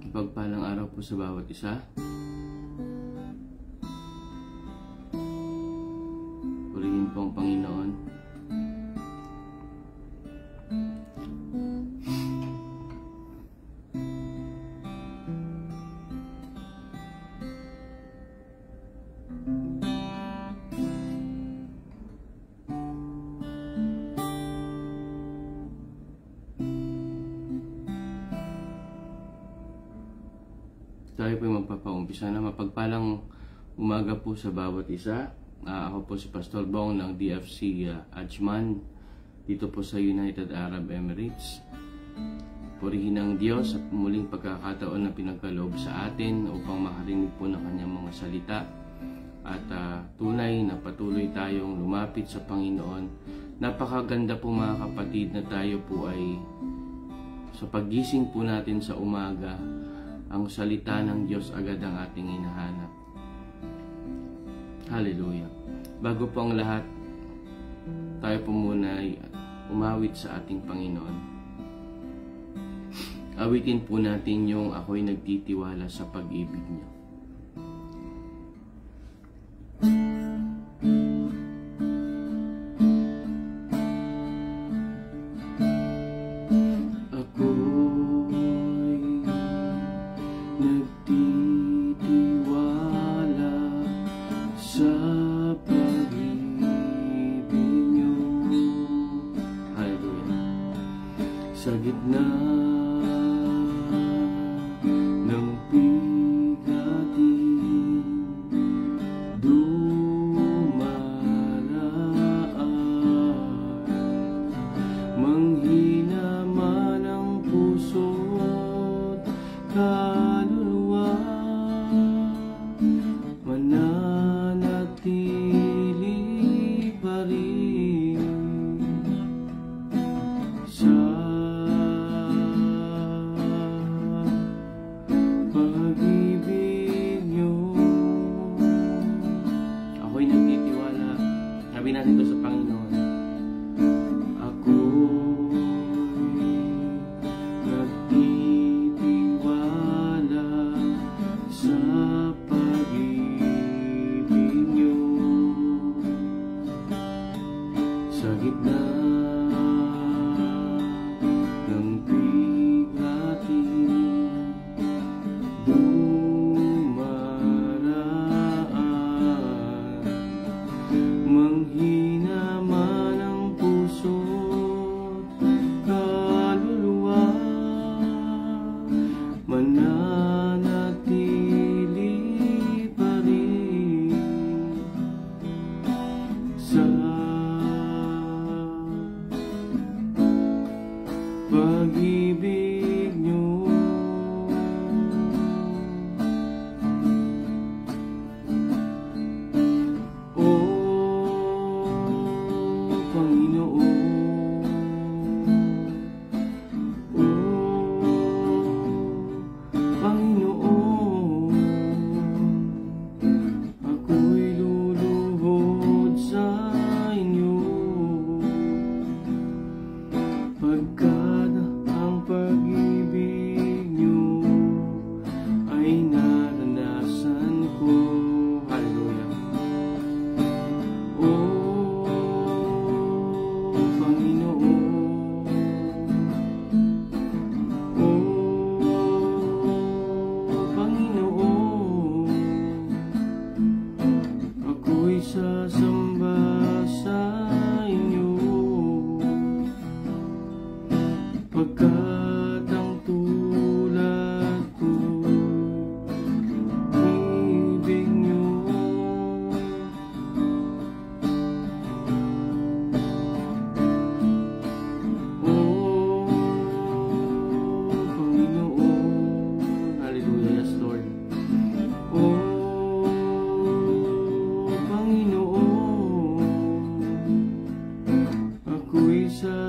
Pagpalang araw po sa bawat isa. Purihin po ang Panginoon. Tayo po magpapaumpisa na. Mapagpalang umaga po sa bawat isa. Ako po si Pastor Bong ng DFC Ajman dito po sa United Arab Emirates. Purihin ang Diyos at muling pagkakataon na pinagkaloob sa atin upang makarinig po ng kanyang mga salita. At tunay na patuloy tayong lumapit sa Panginoon. Napakaganda po mga kapatid na tayo po ay sa paggising po natin sa umaga, ang salita ng Diyos agad ang ating hinahanap. Hallelujah. Bago po ang lahat, tayo po muna ay umawit sa ating Panginoon. Awitin po natin yung ako'y nagtitiwala sa pag-ibig niyo. Sa gitna ng bigatin, dumaraan. Manghina man ang puso't kaluluwa, mananatili pa rin sa pag-ibig niyo. Ako'y nagtitiwala. Sabi natin ito sa Panginoon. Ako'y nagtitiwala sa pag-ibig niyo. Sa gitna ng bigatin, manghina man ang puso't kaluluwa, mananatili pa rin sa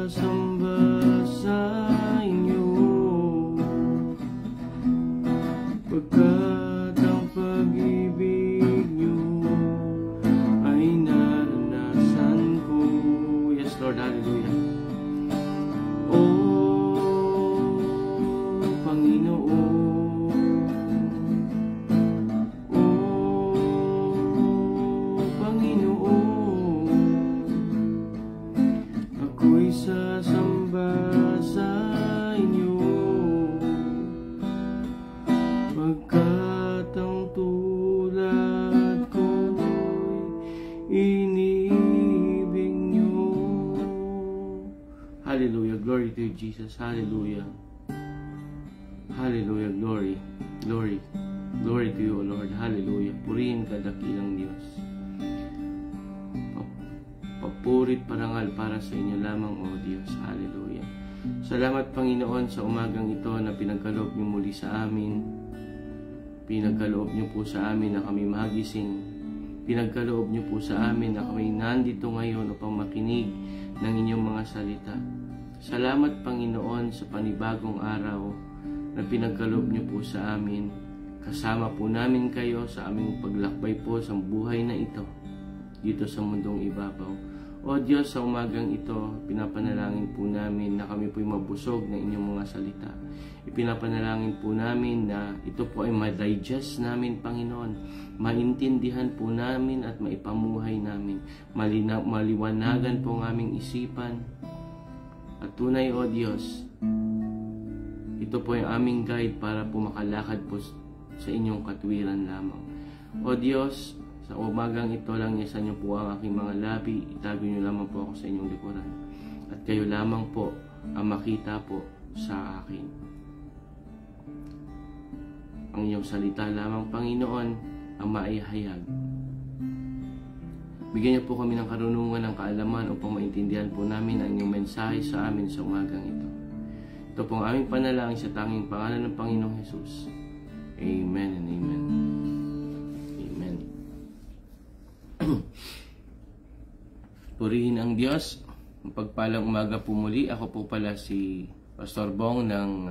sasamba sa inyo, pagkat ang pag-ibig nyo ay naranasan ko. Yes, Lord, hallelujah. Sasamba sa inyo, pagkat ang tulad ko'y inibig nyo. Hallelujah, glory to you, Jesus. Hallelujah. Hallelujah, glory, glory, glory to you, O Lord. Hallelujah. Purihin ka, dakilang Diyos. Papurit parangal para sa inyo lamang, O Diyos. Hallelujah. Salamat, Panginoon, sa umagang ito na pinagkaloob niyo muli sa amin. Pinagkaloob niyo po sa amin na kami magising. Pinagkaloob niyo po sa amin na kami nandito ngayon upang makinig ng inyong mga salita. Salamat, Panginoon, sa panibagong araw na pinagkaloob niyo po sa amin. Kasama po namin kayo sa aming paglakbay po sa buhay na ito dito sa mundong ibabaw. O Diyos, sa umagang ito, pinapanalangin po namin na kami po'y mabusog ng inyong mga salita. Ipinapanalangin po namin na ito po ay ma-digest namin, Panginoon. Maintindihan po namin at maipamuhay namin. Maliwanagan po ang aming isipan. At tunay, O Diyos, ito po ang aming guide para po makalakad po sa inyong katwiran lamang. O Diyos, sa umagang ito lang yasan niyo po ang aking mga labi, itago niyo lamang po ako sa inyong likuran. At kayo lamang po ang makita po sa akin. Ang inyong salita lamang, Panginoon, ang maihayag. Bigyan niyo po kami ng karunungan, ng kaalaman upang maintindihan po namin ang inyong mensahe sa amin sa umagang ito. Ito po ang aming panalangin sa tanging pangalan ng Panginoong Jesus. Amen and amen. Purihin ang Diyos. Pagpalang umaga po muli. Ako po pala si Pastor Bong ng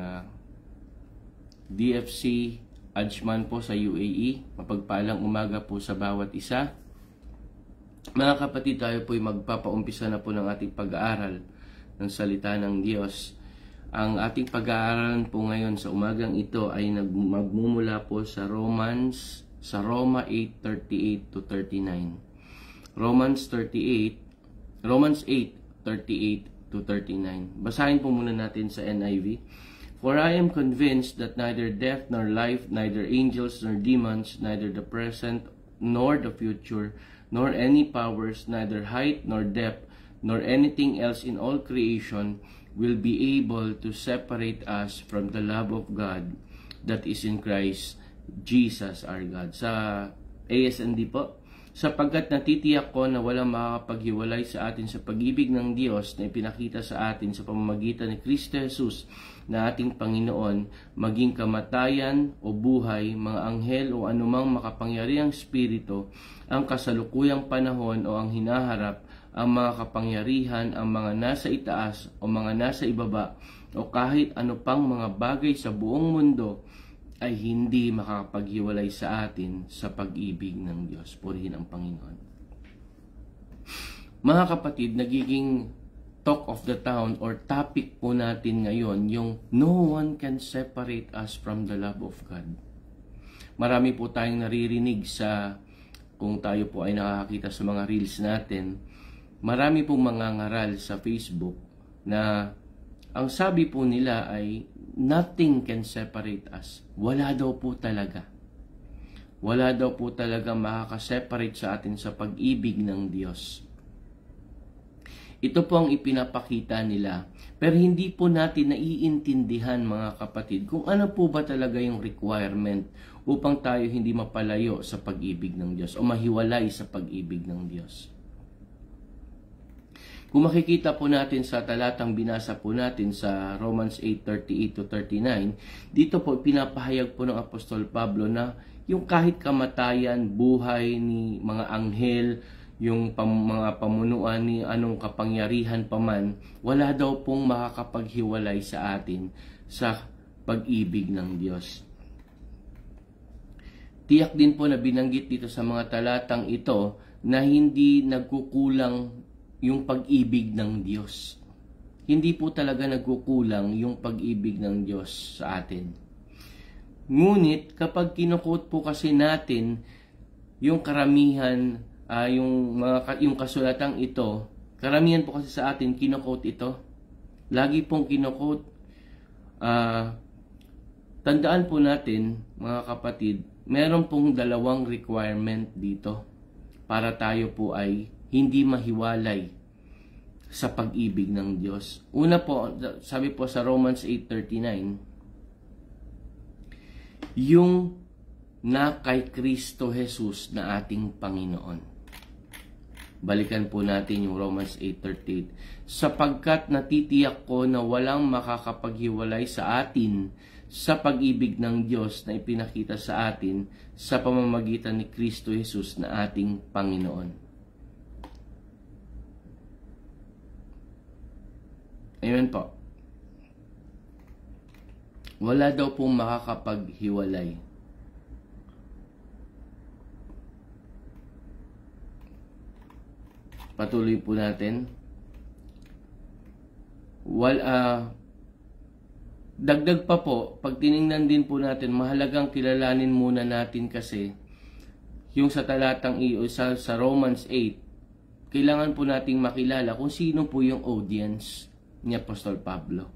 DFC Ajman po sa UAE. Mapagpalang umaga po sa bawat isa. Mga kapatid, tayo po ay magpapaumpisa na po ng ating pag-aaral ng salita ng Diyos. Ang ating pag-aaralan po ngayon sa umagang ito ay magmumula po sa Roma 8:38 to 39. Romans 8:38 to 39. Basahin po muna natin sa NIV. For I am convinced that neither death nor life, neither angels nor demons, neither the present nor the future, nor any powers, neither height nor depth, nor anything else in all creation will be able to separate us from the love of God that is in Christ Jesus our God. Sa ASND po, sapagkat natitiyak ko na walang makakapaghiwalay sa atin sa pag-ibig ng Diyos na ipinakita sa atin sa pamamagitan ni Kristo Jesus na ating Panginoon, maging kamatayan o buhay, mga anghel o anumang makapangyarihang spirito, ang kasalukuyang panahon o ang hinaharap, ang mga kapangyarihan, ang mga nasa itaas o mga nasa ibaba, o kahit ano pang mga bagay sa buong mundo, ay hindi makakapaghiwalay sa atin sa pag-ibig ng Diyos. Purihin ang Panginoon. Mga kapatid, nagiging talk of the town or topic po natin ngayon yung no one can separate us from the love of God. Marami po tayong naririnig sa, kung tayo po ay nakakita sa mga reels natin, marami pong mga ngaral sa Facebook na ang sabi po nila ay nothing can separate us. Wala daw po talaga. Wala daw po talaga makakaseparate sa atin sa pag-ibig ng Diyos. Ito po ang ipinapakita nila. Pero hindi po natin naiintindihan, mga kapatid, kung ano po ba talaga yung requirement upang tayo hindi mapalayo sa pag-ibig ng Diyos o mahiwalay sa pag-ibig ng Diyos. Kung makikita po natin sa talatang binasa po natin sa Romans 8:38 to 39, dito po pinapahayag po ng Apostol Pablo na yung kahit kamatayan, buhay ni mga anghel, yung mga pamunuan ni anong kapangyarihan paman, wala daw pong makakapaghiwalay sa atin sa pag-ibig ng Diyos. Tiyak din po na binanggit dito sa mga talatang ito na hindi nagkukulang yung pag-ibig ng Diyos. Hindi po talaga nagkukulang yung pag-ibig ng Diyos sa atin. Ngunit kapag kinukot po kasi natin yung karamihan, yung kasulatang ito, karamihan po kasi sa atin kinukot ito. Lagi pong kinukot. Tandaan po natin, mga kapatid, meron pong dalawang requirement dito para tayo po ay hindi mahiwalay sa pag-ibig ng Diyos. Una po, sabi po sa Romans 8:39, yung na kay Kristo Jesus na ating Panginoon. Balikan po natin yung Romans 8:38. Sapagkat natitiyak ko na walang makakapaghiwalay sa atin sa pag-ibig ng Diyos na ipinakita sa atin sa pamamagitan ni Kristo Jesus na ating Panginoon. Amen po. Wala daw pong makakapaghiwalay. Patuloy po natin. Dagdag pa po, pag tiningnan din po natin, mahalagang kilalanin muna natin kasi yung sa talatang sa Romans 8, kailangan po nating makilala kung sino po yung audience ni Apostol Pablo.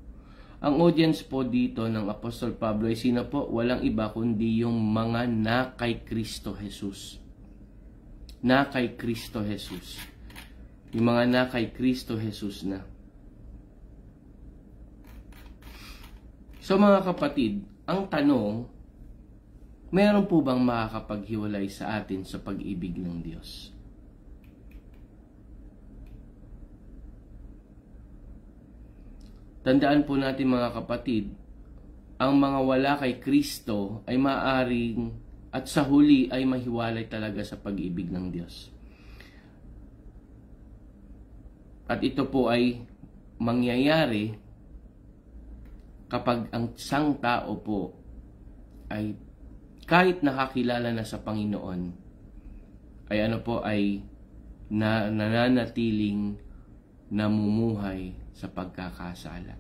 Ang audience po dito ng Apostol Pablo ay sino po? Walang iba kundi yung mga na kay Kristo Jesus. Na kay Kristo Jesus. Yung mga na kay Kristo Jesus na. So mga kapatid, ang tanong, meron po bang makakapaghiwalay sa atin sa pag-ibig ng Diyos? Tandaan po natin mga kapatid, ang mga wala kay Kristo ay maaaring at sa huli ay mahiwalay talaga sa pag-ibig ng Diyos. At ito po ay mangyayari kapag ang isang tao po ay kahit nakakilala na sa Panginoon ay nananatiling namumuhay sa pagkakasala.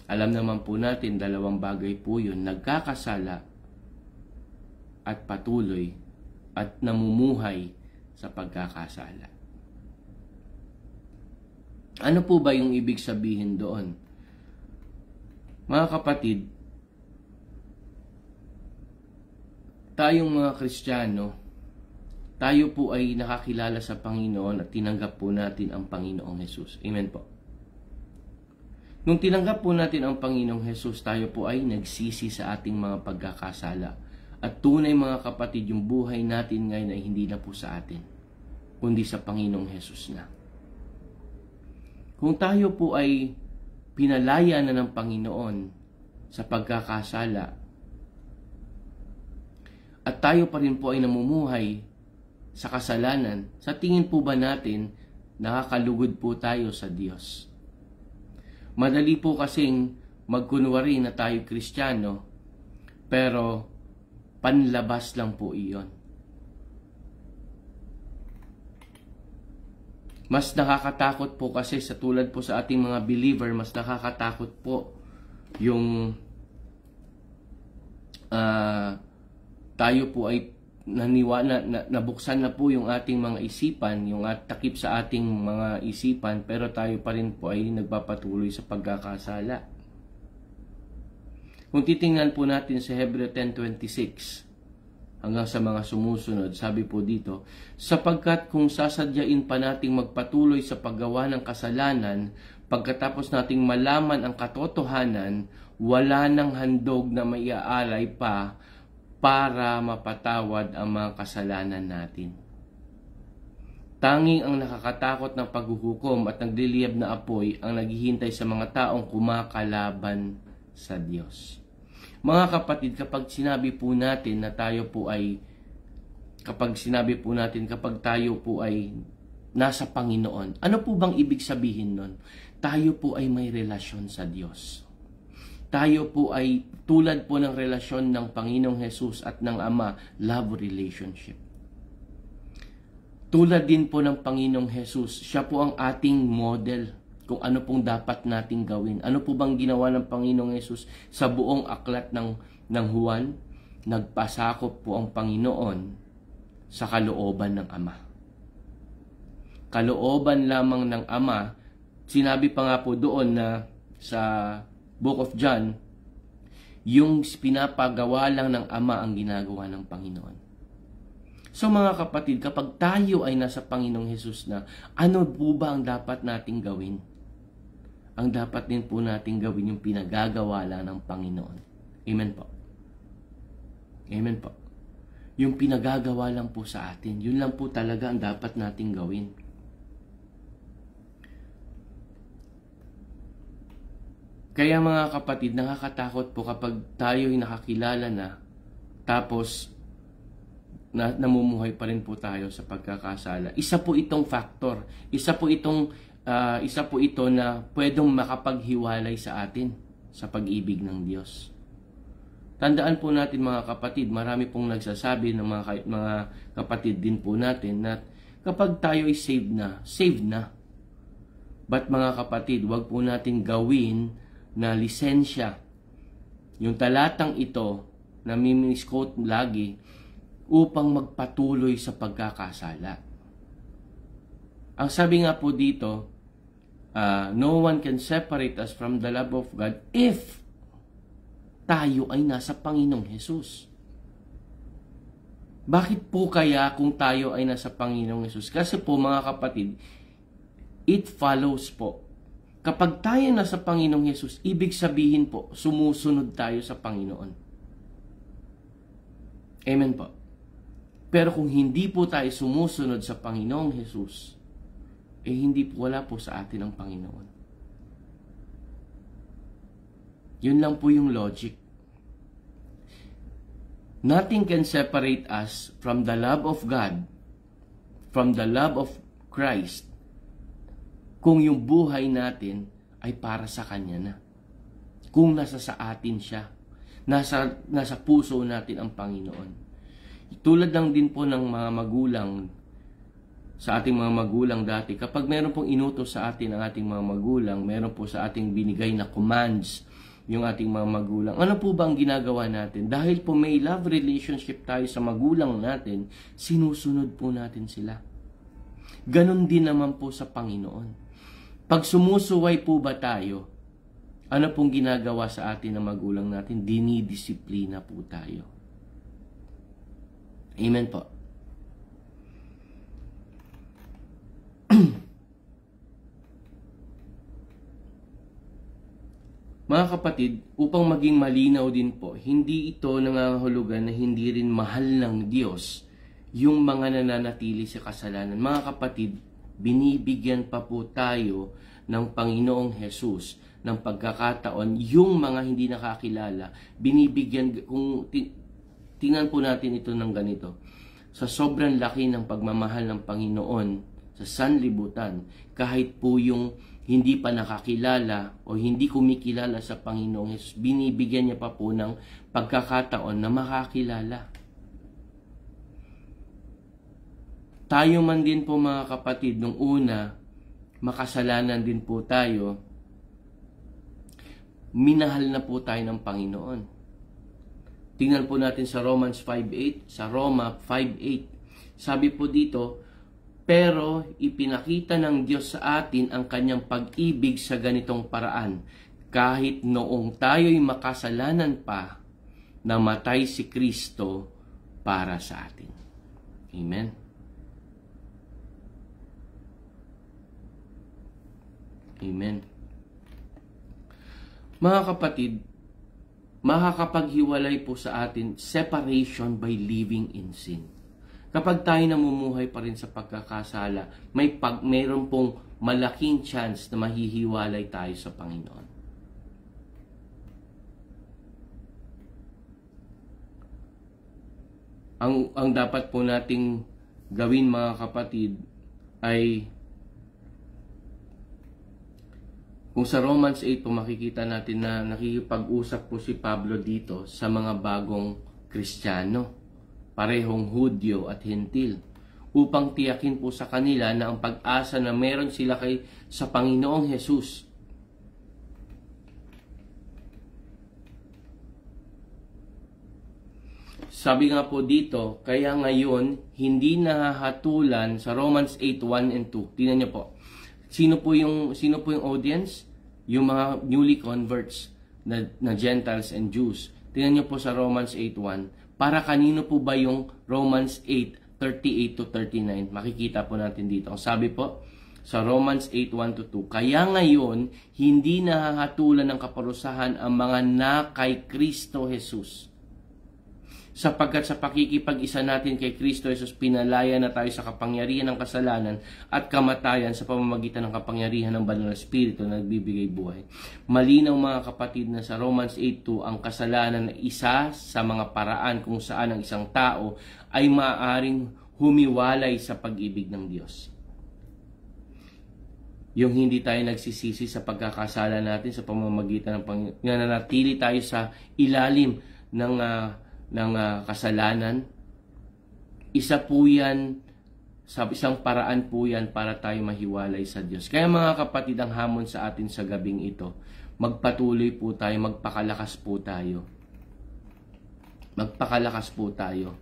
Alam naman po natin, dalawang bagay po yun, nagkakasala at patuloy at namumuhay sa pagkakasala. Ano po ba yung ibig sabihin doon? Mga kapatid, tayong mga Kristiyano, tayo po ay nakakilala sa Panginoon at tinanggap po natin ang Panginoong Jesus. Amen po. Nung tinanggap po natin ang Panginoong Jesus, tayo po ay nagsisi sa ating mga pagkakasala. At tunay mga kapatid, yung buhay natin ngayon ay hindi na po sa atin, kundi sa Panginoong Jesus na. Kung tayo po ay pinalaya na ng Panginoon sa pagkakasala, at tayo pa rin po ay namumuhay sa kasalanan, sa tingin po ba natin nakakalugod po tayo sa Diyos? Madali po kasing magkunwari na tayo Kristiyano, pero panlabas lang po iyon. Mas nakakatakot po kasi sa tulad po sa ating mga believer, mas nakakatakot po yung tayo po ay nabuksan na po yung ating mga isipan, yung takip sa ating mga isipan, pero tayo pa rin po ay nagpapatuloy sa pagkakasala. Kung titingnan po natin sa Hebreo 10:26 hanggang sa mga sumusunod, sabi po dito, sapagkat kung sasadyain pa nating magpatuloy sa paggawa ng kasalanan, pagkatapos nating malaman ang katotohanan, wala nang handog na maiaalay pa para mapatawad ang mga kasalanan natin. Tanging ang nakakatakot ng paghuhukom at nagliliyab na apoy ang naghihintay sa mga taong kumakalaban sa Diyos. Mga kapatid, kapag sinabi po natin na tayo po ay kapag sinabi po natin, kapag tayo po ay nasa Panginoon, ano po bang ibig sabihin nun? Tayo po ay may relasyon sa Diyos. Tayo po ay tulad po ng relasyon ng Panginoong Jesus at ng Ama, love relationship. Tulad din po ng Panginoong Jesus, siya po ang ating model kung ano pong dapat nating gawin. Ano po bang ginawa ng Panginoong Jesus sa buong aklat ng Juan? Nagpasakop po ang Panginoon sa kalooban ng Ama. Kalooban lamang ng Ama, sinabi pa nga po doon na sa Book of John, yung pinapagawa lang ng Ama ang ginagawa ng Panginoon. So mga kapatid, kapag tayo ay nasa Panginoong Jesus na, ano po ba ang dapat nating gawin? Ang dapat din po nating gawin yung pinagagawa lang ng Panginoon. Amen po. Amen po. Yung pinagagawa lang po sa atin, yun lang po talaga ang dapat nating gawin. Kaya mga kapatid, nakakatakot po kapag tayo ay nakakilala na, tapos namumuhay pa rin po tayo sa pagkakasala. Isa po itong factor. Isa po ito na pwedeng makapaghiwalay sa atin sa pag-ibig ng Diyos. Tandaan po natin mga kapatid, marami pong nagsasabi ng mga kapatid din po natin na kapag tayo ay saved na. But mga kapatid, wag po natin gawin na lisensya. Yung talatang ito na mimimisquote lagi, upang magpatuloy sa pagkakasala. Ang sabi nga po dito, no one can separate us from the love of God if tayo ay nasa Panginoong Jesus. Bakit po kaya kung tayo ay nasa Panginoong Jesus? Kasi po mga kapatid, it follows po. Kapag tayo nasa Panginoong Jesus, ibig sabihin po, sumusunod tayo sa Panginoon. Amen po. Pero kung hindi po tayo sumusunod sa Panginoong Jesus, wala po sa atin ang Panginoon. Yun lang po yung logic. Nothing can separate us from the love of God, from the love of Christ, kung yung buhay natin ay para sa Kanya na. Kung nasa sa atin siya, nasa puso natin ang Panginoon. Tulad lang din po ng mga magulang, sa ating mga magulang dati, kapag meron pong inutos sa atin ang ating mga magulang, meron po sa ating binigay na commands yung ating mga magulang, ano po ba ang ginagawa natin? Dahil po may love relationship tayo sa magulang natin, sinusunod po natin sila. Ganon din naman po sa Panginoon. Pag sumusuway po ba tayo, ano pong ginagawa sa atin ng magulang natin? Dinidisiplina po tayo. Amen po. Mga kapatid, upang maging malinaw din po, hindi ito nangangahulugan na hindi rin mahal ng Diyos yung mga nananatili sa kasalanan. Mga kapatid, binibigyan pa po tayo ng Panginoong Jesus ng pagkakataon, yung mga hindi nakakilala, binibigyan, kung tingnan po natin ito ng ganito. Sa sobrang laki ng pagmamahal ng Panginoon sa sanlibutan, kahit po yung hindi pa nakakilala o hindi kumikilala sa Panginoong Jesus, binibigyan niya pa po ng pagkakataon na makakilala. Tayo man din po mga kapatid, nung una, makasalanan din po tayo, minahal na po tayo ng Panginoon. Tingnan po natin sa Romans 5:8, sa Roma 5:8. Sabi po dito, pero ipinakita ng Diyos sa atin ang kanyang pag-ibig sa ganitong paraan. Kahit noong tayo'y makasalanan pa, namatay si Kristo para sa atin. Amen. Amen. Mga kapatid, makakapaghiwalay po sa atin separation by living in sin. Kapag tayo namumuhay pa rin sa pagkakasala, mayroon pong malaking chance na mahihiwalay tayo sa Panginoon. Ang dapat po nating gawin, mga kapatid, ay kung sa Romans 8 po makikita natin na nakikipag-usap po si Pablo dito sa mga bagong Kristiyano, parehong Hudyo at Hentil, upang tiyakin po sa kanila na ang pag-asa na meron sila sa Panginoong Hesus sabi nga po dito, kaya ngayon, hindi nahahatulan sa Romans 8:1 and 2. Tingnan niyo po. Sino po yung audience? Yung mga newly converts na Gentiles and Jews. Tingnan niyo po sa Romans 8:1. Para kanino po ba yung Romans 8:38 to 39? Makikita po natin dito. Ang sabi po sa Romans 8:1 to 2, kaya ngayon, hindi nahahatulan ng kaparusahan ang mga na kay Kristo Jesus. Sapagkat sa pakikipag-isa natin kay Kristo Jesus, pinalaya na tayo sa kapangyarihan ng kasalanan at kamatayan sa pamamagitan ng kapangyarihan ng Banal na Espiritu na nagbibigay buhay. Malinaw, mga kapatid, na sa Romans 8:2 ang kasalanan na isa sa mga paraan kung saan ang isang tao ay maaaring humiwalay sa pag-ibig ng Diyos. Yung hindi tayo nagsisisi sa pagkakasala natin sa pamamagitan ng Panginoon, nananatili tayo sa ilalim ng kasalanan, isa po yan, sa isang paraan po yan para tayo mahiwalay sa Diyos. Kaya, mga kapatid, ang hamon sa atin sa gabing ito, magpatuloy po tayo, magpakalakas po tayo. Magpakalakas po tayo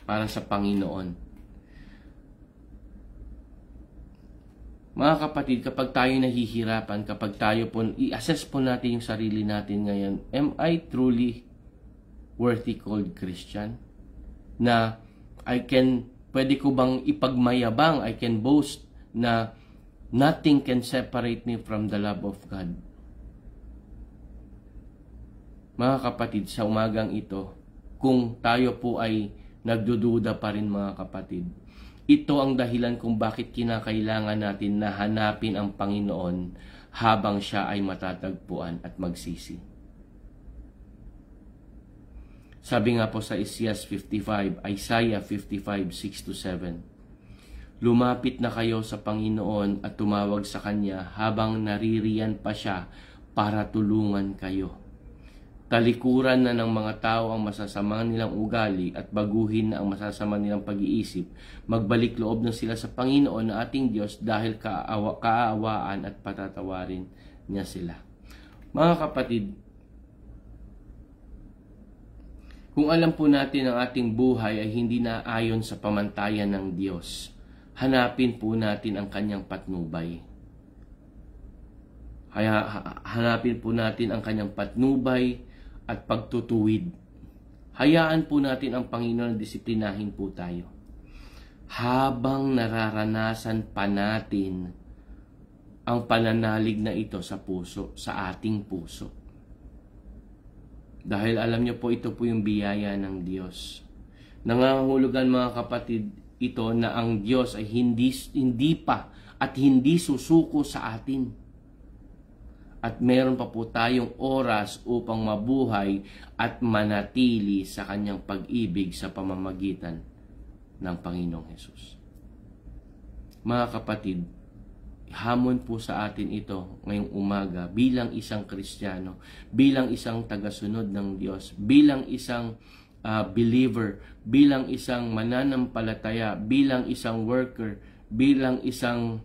para sa Panginoon. Mga kapatid, kapag tayo nahihirapan, kapag tayo po, i-assess po natin yung sarili natin ngayon, am I truly worthy called Christian? Na pwede ko bang ipagmayabang, I can boast na nothing can separate me from the love of God? Mga kapatid, sa umagang ito, kung tayo po ay nagdududa pa rin, mga kapatid, ito ang dahilan kung bakit kinakailangan natin na hanapin ang Panginoon habang siya ay matatagpuan at magsisi. Sabi nga po sa Isaiah 55, 6-7, lumapit na kayo sa Panginoon at tumawag sa Kanya habang naririyan pa siya para tulungan kayo. Talikuran na ng mga tao ang masasama nilang ugali at baguhin na ang masasama nilang pag-iisip. Magbalik loob na sila sa Panginoon na ating Diyos dahil kaaawaan at patatawarin niya sila. Mga kapatid, kung alam po natin ang ating buhay ay hindi na ayon sa pamantayan ng Diyos, hanapin po natin ang Kanyang patnubay. Hanapin po natin ang Kanyang patnubay at pagtutuwid. Hayaan po natin ang Panginoon na disiplinahin po tayo. Habang nararanasan pa natin ang pananalig na ito sa puso, sa ating puso. Dahil alam niyo po, ito po yung biyaya ng Diyos. Nangangahulugan, mga kapatid, ito na ang Diyos ay hindi pa at hindi susuko sa atin. At meron pa po tayong oras upang mabuhay at manatili sa Kanyang pag-ibig sa pamamagitan ng Panginoong Hesus. Mga kapatid, hamon po sa atin ito ngayong umaga bilang isang Kristiyano, bilang isang tagasunod ng Diyos, bilang isang believer, bilang isang mananampalataya, bilang isang worker, bilang isang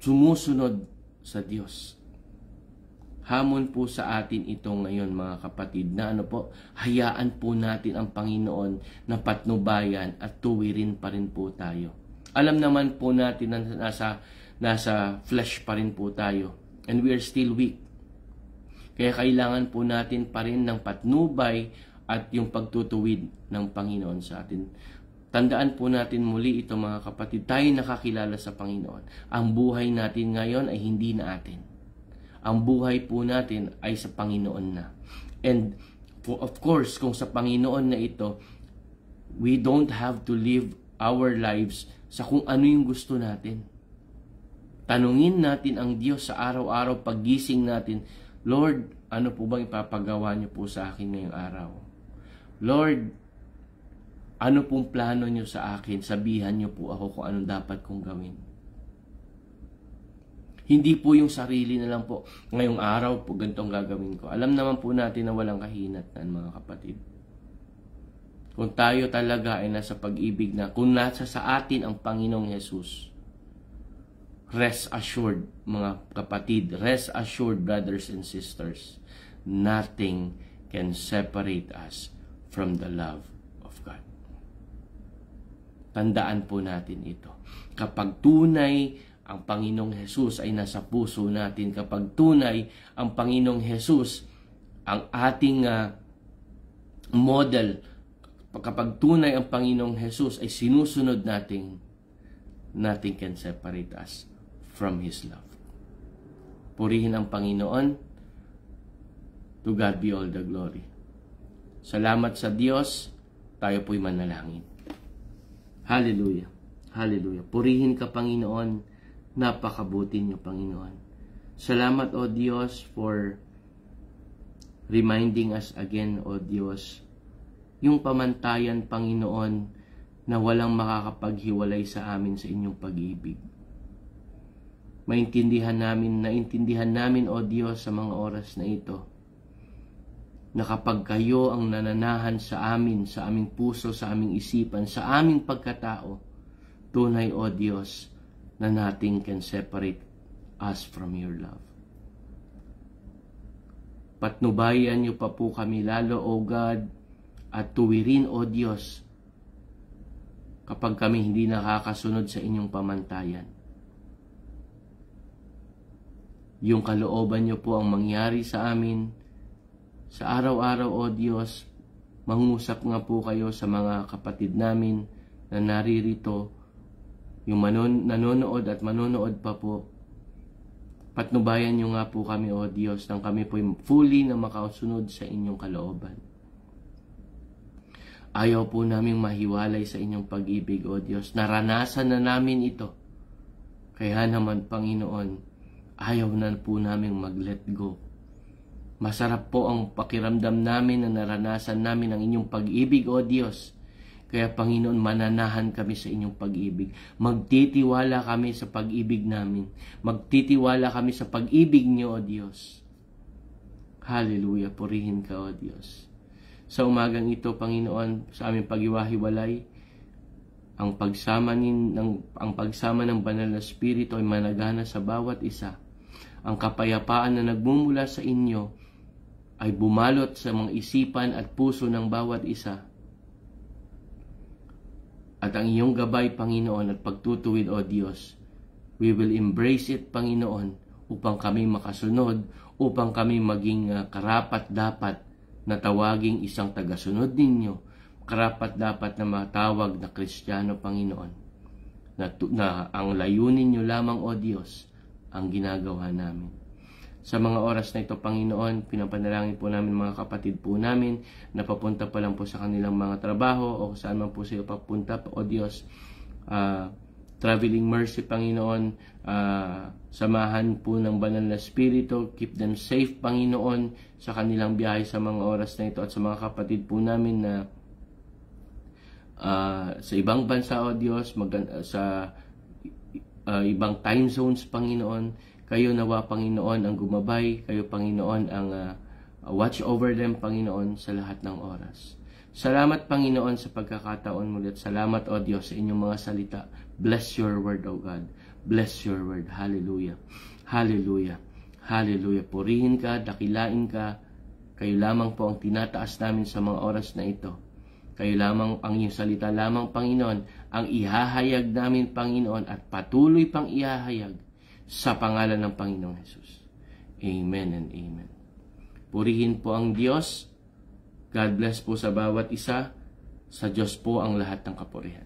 sumusunod sa Diyos. Hamon po sa atin ito ngayon, mga kapatid, na hayaan po natin ang Panginoon na patnubayan at tuwirin pa rin po tayo. Alam naman po natin na nasa flesh pa rin po tayo. And we are still weak. Kaya kailangan po natin pa rin ng patnubay at yung pagtutuwid ng Panginoon sa atin. Tandaan po natin muli ito, mga kapatid. Tayo nakakilala sa Panginoon. Ang buhay natin ngayon ay hindi na atin. Ang buhay po natin ay sa Panginoon na. And of course, kung sa Panginoon na ito, we don't have to live our lives sa kung ano yung gusto natin. Tanungin natin ang Diyos sa araw-araw, paggising natin, Lord, ano po bang ipapagawa niyo po sa akin ngayong araw? Lord, ano pong plano niyo sa akin? Sabihan niyo po ako kung anong dapat kong gawin. Hindi po yung sarili na lang po, ngayong araw po ganitong gagawin ko. Alam naman po natin na walang kahinatnan, mga kapatid. Kung tayo talaga ay nasa pag-ibig na, kung nasa sa atin ang Panginoong Jesus, rest assured, mga kapatid, rest assured, brothers and sisters, nothing can separate us from the love of God. Tandaan po natin ito. Kapag tunay ang Panginoong Jesus ay nasa puso natin, kapag tunay ang Panginoong Jesus ang ating model, kapag tunay ang Panginoong Jesus ay sinusunod natin, nothing can separate us from His love. Purihin ang Panginoon. To God be all the glory. Salamat sa Diyos. Tayo po'y manalangin. Hallelujah. Hallelujah. Purihin ka, Panginoon. Napakabuti niyo, Panginoon. Salamat, O Diyos, for reminding us again, O Diyos, yung pamantayan, Panginoon, na walang makakapaghiwalay sa amin sa inyong pag-ibig. Naintindihan namin, O Diyos, sa mga oras na ito, na kapag kayo ang nananahan sa amin, sa aming puso, sa aming isipan, sa aming pagkatao, tunay, O Diyos, na nothing can separate us from your love. Patnubayan niyo pa po kami lalo, O God, at tuwirin, O Diyos, kapag kami hindi nakakasunod sa inyong pamantayan. Yung kalooban niyo po ang mangyari sa amin, sa araw-araw, O Diyos. Mangusap nga po kayo sa mga kapatid namin na naririto, yung nanonood at manonood pa po. Patnubayan niyo nga po kami, O Diyos, nang kami po fully na makasunod sa inyong kalooban. Ayaw po naming mahiwalay sa inyong pag-ibig, O Diyos. Naranasan na namin ito. Kaya naman, Panginoon, ayaw na po naming mag-let go. Masarap po ang pakiramdam namin na naranasan namin ang inyong pag-ibig, O Diyos. Kaya, Panginoon, mananahan kami sa inyong pag-ibig. Magtitiwala kami sa pag-ibig namin. Magtitiwala kami sa pag-ibig niyo, O Diyos. Hallelujah. Purihin ka, O Diyos. Sa umagang ito, Panginoon, sa aming pag-iwahiwalay, ang pagsama ng Banal na Espiritu ay managana sa bawat isa. Ang kapayapaan na nagmumula sa inyo ay bumalot sa mga isipan at puso ng bawat isa. At ang iyong gabay, Panginoon, at pagtutuwid, O Diyos, we will embrace it, Panginoon, upang kami makasunod, upang kami maging karapat-dapat na tawaging isang tagasunod ninyo, karapat-dapat na matawag na Kristiyano, Panginoon, na ang layunin nyo lamang, O Diyos, ang ginagawa namin. Sa mga oras na ito, Panginoon, pinapanalangin po namin mga kapatid po namin na papunta pa lang po sa kanilang mga trabaho o saan man po sila papunta, O Diyos. Traveling mercy, Panginoon, samahan po ng Banal na Espiritu, keep them safe, Panginoon, sa kanilang biyahe sa mga oras na ito, at sa mga kapatid po namin na sa ibang bansa, O Diyos, sa ibang time zones, Panginoon. Kayo nawa, Panginoon, ang gumabay. Kayo, Panginoon, ang watch over them, Panginoon, sa lahat ng oras. Salamat, Panginoon, sa pagkakataon mulit. Salamat, O Diyos, sa inyong mga salita. Bless your word, O God. Bless your word. Hallelujah. Hallelujah. Hallelujah. Purihin ka, dakilain ka. Kayo lamang po ang tinataas namin sa mga oras na ito. Kayo lamang, ang iyong salita lamang, Panginoon, ang ihahayag namin, Panginoon, at patuloy pang ihahayag sa pangalan ng Panginoong Jesus. Amen and amen. Purihin po ang Diyos. God bless po sa bawat isa. Sa Diyos po ang lahat ng kapurihan.